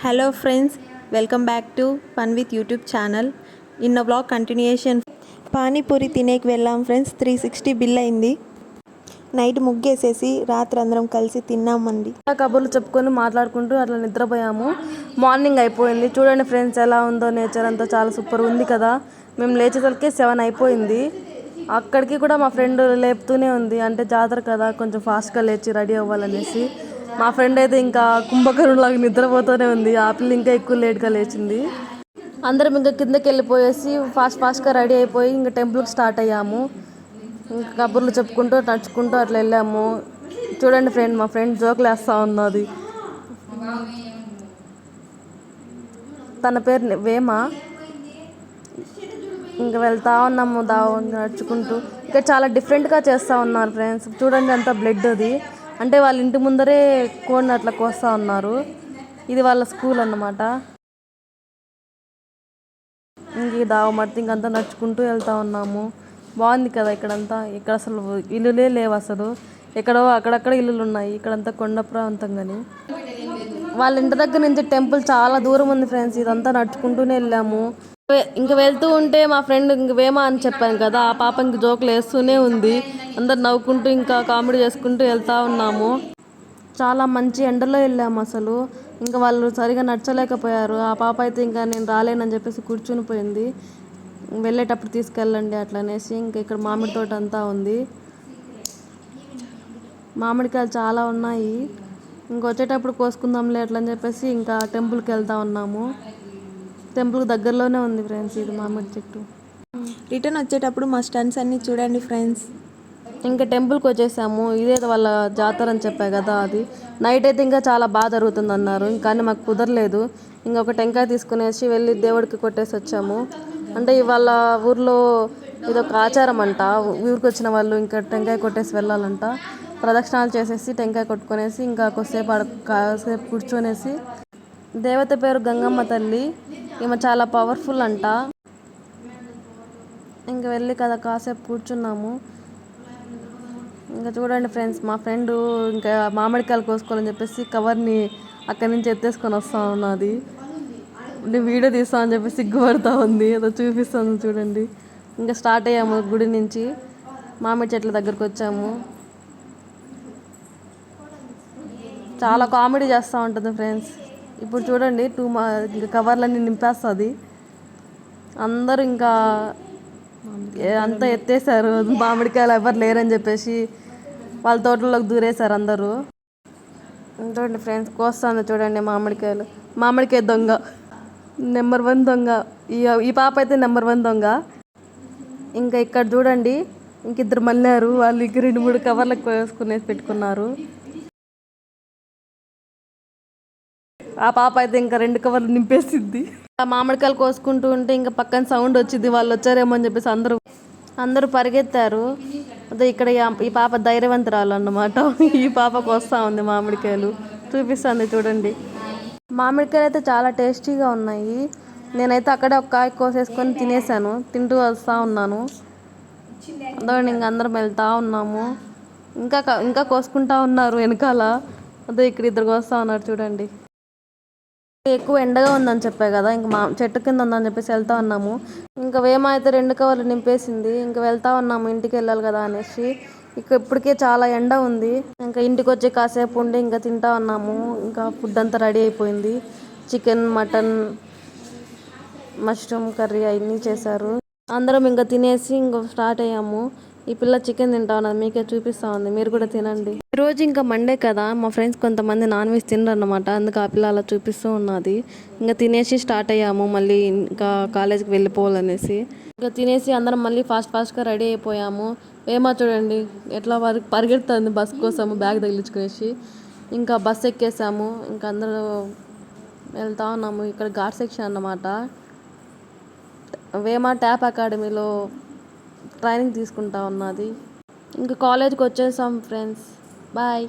Hello friends, welcome back to Fun with YouTube channel. In a vlog continuation, panipuri తినేకి వెళ్ళాం friends. 360 bill అయింది. Night ముగ్గేసేసి రాత్రి అందరం కలిసి తిన్నామండి. కబుర్లు చెప్పుకొని మాట్లాడుకుంటూ అట్లా నిద్రపోయాము. మార్నింగ్ అయిపోయింది. చూడండి ఫ్రెండ్స్ ఎలా ఉందో నేచర్ అంతా చాలా సూపర్ ఉంది కదా. మేము లేచేసరికి 7 అయిపోయింది. అక్కడికి కూడా మా ఫ్రెండ్ లేపుతూనే ఉంది, అంటే జాతర కదా కొంచెం ఫాస్ట్గా లేచి రెడీ అవ్వాలనేసి. మా ఫ్రెండ్ అయితే ఇంకా కుంభకరులాగా నిద్రపోతూనే ఉంది. ఆ పిల్ల ఇంకా ఎక్కువ లేట్గా లేచింది. అందరం ఇంకా కిందకి వెళ్ళిపోయేసి ఫాస్ట్గా రెడీ అయిపోయి ఇంకా టెంపుల్కి స్టార్ట్ అయ్యాము. ఇంకా కబుర్లు చెప్పుకుంటూ నడుచుకుంటూ అట్లా వెళ్ళాము. చూడండి ఫ్రెండ్, మా ఫ్రెండ్ జోకులు వేస్తూ ఉన్నది. తన పేరు వేమ. ఇంకా వెళ్తా ఉన్నాము నడుచుకుంటూ. ఇక్కడ చాలా డిఫరెంట్గా చేస్తూ ఉన్నారు ఫ్రెండ్స్. చూడండి అంతా బ్లడ్ అది, అంటే వాళ్ళ ఇంటి ముందరే కోడిని అట్లా కోస్తూ ఉన్నారు. ఇది వాళ్ళ స్కూల్ అన్నమాట. ఇంక దావమర్తి ఇంకంతా నడుచుకుంటూ వెళ్తూ ఉన్నాము. బాగుంది కదా ఇక్కడంతా. ఇక్కడ అసలు ఇల్లులే లేవు అసలు, ఎక్కడో అక్కడక్కడ ఇల్లులు ఉన్నాయి. ఇక్కడంతా కొండ ప్రాంతం. కానీ వాళ్ళ ఇంటి దగ్గర నుంచి టెంపుల్ చాలా దూరం ఉంది ఫ్రెండ్స్. ఇదంతా నడుచుకుంటూనే వెళ్ళాము. ఇంక వెళ్తూ ఉంటే మా ఫ్రెండ్ ఇంక వేమ అని చెప్పాను కదా, ఆ పాప ఇంక జోకులు వేస్తూనే ఉంది. అందరు నవ్వుకుంటూ ఇంకా కామెడీ చేసుకుంటూ వెళ్తూ ఉన్నాము. చాలా మంచి ఎండలో వెళ్ళాము అసలు. ఇంకా వాళ్ళు సరిగా నడచలేకపోయారు. ఆ పాప అయితే ఇంకా నేను రాలేనని చెప్పేసి కూర్చుని పోయింది. వెళ్ళేటప్పుడు తీసుకెళ్ళండి అట్లా అనేసి. ఇంకా ఇక్కడ మామిడి తోట అంతా ఉంది. మామిడికాయలు చాలా ఉన్నాయి. ఇంకొచ్చేటప్పుడు కోసుకుందాంలే అట్లా అని చెప్పేసి ఇంకా టెంపుల్కి వెళ్తూ ఉన్నాము. టెంపుల్కి దగ్గరలోనే ఉంది ఫ్రెండ్స్ ఇది మామిడి చెట్టు. రిటర్న్ వచ్చేటప్పుడు మా స్టన్స్ అన్నీ చూడండి ఫ్రెండ్స్. ఇంకా టెంపుల్కి వచ్చేసాము. ఇదే వాళ్ళ జాతర అని చెప్పా కదా, అది నైట్ అయితే ఇంకా చాలా బాగా జరుగుతుంది అన్నారు. కానీ మాకు కుదరలేదు. ఇంకొక టెంకాయ తీసుకునేసి వెళ్ళి దేవుడికి కొట్టేసి వచ్చాము. అంటే ఇవాళ ఊర్లో ఇదొక ఆచారం అంట. ఊరికి వచ్చిన వాళ్ళు ఇంకా టెంకాయ కొట్టేసి వెళ్ళాలంట. ప్రదక్షిణాలు చేసేసి టెంకాయ కొట్టుకునేసి ఇంకా కాసేపు కూర్చొనేసి. దేవత పేరు గంగమ్మ తల్లి. ఈమె చాలా పవర్ఫుల్ అంట. ఇంక వెళ్ళి కదా కాసేపు కూర్చున్నాము. ఇంకా చూడండి ఫ్రెండ్స్, మా ఫ్రెండ్ ఇంకా మామిడికాయలు కోసుకోవాలని చెప్పేసి కవర్ని అక్కడి నుంచి ఎత్తేసుకొని వస్తూ ఉన్నది. నేను వీడియో తీస్తా అని చెప్పి సిగ్గుపడతా ఉంది. అదో చూపిస్తాను చూడండి. ఇంకా స్టార్ట్ అయ్యాము గుడి నుంచి. మామిడి చెట్ల దగ్గరకు వచ్చాము. చాలా కామెడీ చేస్తూ ఉంటుంది ఫ్రెండ్స్. ఇప్పుడు చూడండి ఇంకా కవర్లన్నీ నింపేస్తుంది. అందరూ ఇంకా అంతా ఎత్తేసారు. మామిడికాయలు ఎవరు లేరని చెప్పేసి వాళ్ళ తోటల్లోకి దూరేశారు అందరూ. చూడండి ఫ్రెండ్స్, కోస్తాను చూడండి మామిడికాయలు. మామిడికాయ దొంగ, నెంబర్ 1 దొంగ. ఈ పాప అయితే నెంబర్ 1 దొంగ. ఇంకా ఇక్కడ చూడండి, ఇంకిద్దరు మళ్ళారు. వాళ్ళు ఇంక 2-3 కవర్లకు వేసుకునేసి పెట్టుకున్నారు. ఆ పాప అయితే ఇంకా 2 కవర్లు నింపేసిద్ది. ఆ మామిడికాయలు కోసుకుంటూ ఉంటే ఇంకా పక్కన సౌండ్ వచ్చింది, వాళ్ళు వచ్చారేమో అని చెప్పేసి అందరూ పరిగెత్తారు. అదే ఇక్కడ ఈ పాప ధైర్యవంతురాలు అన్నమాట. ఈ పాపకు వస్తూ ఉంది మామిడికాయలు. చూపిస్తుంది చూడండి. మామిడికాయలు అయితే చాలా టేస్టీగా ఉన్నాయి. నేనైతే అక్కడే ఒక కాయ కోసేసుకొని తినేసాను. తింటూ వస్తూ ఉన్నాను. అదే ఇంక అందరం వెళ్తూ ఉన్నాము. ఇంకా కోసుకుంటా ఉన్నారు వెనకాల. అదే ఇక్కడ ఇద్దరు వస్తూ ఉన్నారు చూడండి. ఎక్కువ ఎండగా ఉందని చెప్పా కదా, ఇంకా మా చెట్టు కింద ఉందని చెప్పేసి వెళ్తా ఉన్నాము. ఇంకా వేమ అయితే 2 కవర్లు నింపేసింది. ఇంకా వెళ్తా ఉన్నాము ఇంటికి వెళ్ళాలి కదా అనేసి. ఇప్పటికే చాలా ఎండ ఉంది. ఇంకా ఇంటికి వచ్చి కాసేపు ఉండి ఇంకా తింటా ఉన్నాము. ఇంకా ఫుడ్ అంతా రెడీ అయిపోయింది. చికెన్, మటన్, మష్రూమ్ కర్రీ అవన్నీ చేశారు. అందరం ఇంకా తినేసి ఇంకా స్టార్ట్ అయ్యాము. ఈ పిల్ల చికెన్ తింటా ఉన్నది, మీకే చూపిస్తా ఉంది. మీరు కూడా తినండి. ఈరోజు ఇంకా మండే కదా, మా ఫ్రెండ్స్ కొంతమంది నాన్ వెజ్ తినరు అన్నమాట. అందుకు ఆ పిల్ల అలా చూపిస్తూ ఉన్నది. ఇంకా తినేసి స్టార్ట్ అయ్యాము. మళ్ళీ ఇంకా కాలేజ్కి వెళ్ళిపోవాలనేసి ఇంకా తినేసి అందరం మళ్ళీ ఫాస్ట్గా రెడీ అయిపోయాము. ఏమో చూడండి ఎట్లా పరిగెడుతుంది బస్ కోసం బ్యాగ్ తగిలించుకునేసి. ఇంకా బస్ ఎక్కేసాము. ఇంకా అందరూ వెళ్తా ఉన్నాము. ఇక్కడ ఘాట్ సెక్షన్ అన్నమాట. వేమ ట్యాప్ అకాడమీలో ట్రైనింగ్ తీసుకుంటా ఉన్నది. ఇంకా కాలేజ్కి వచ్చేసాం ఫ్రెండ్స్. బాయ్.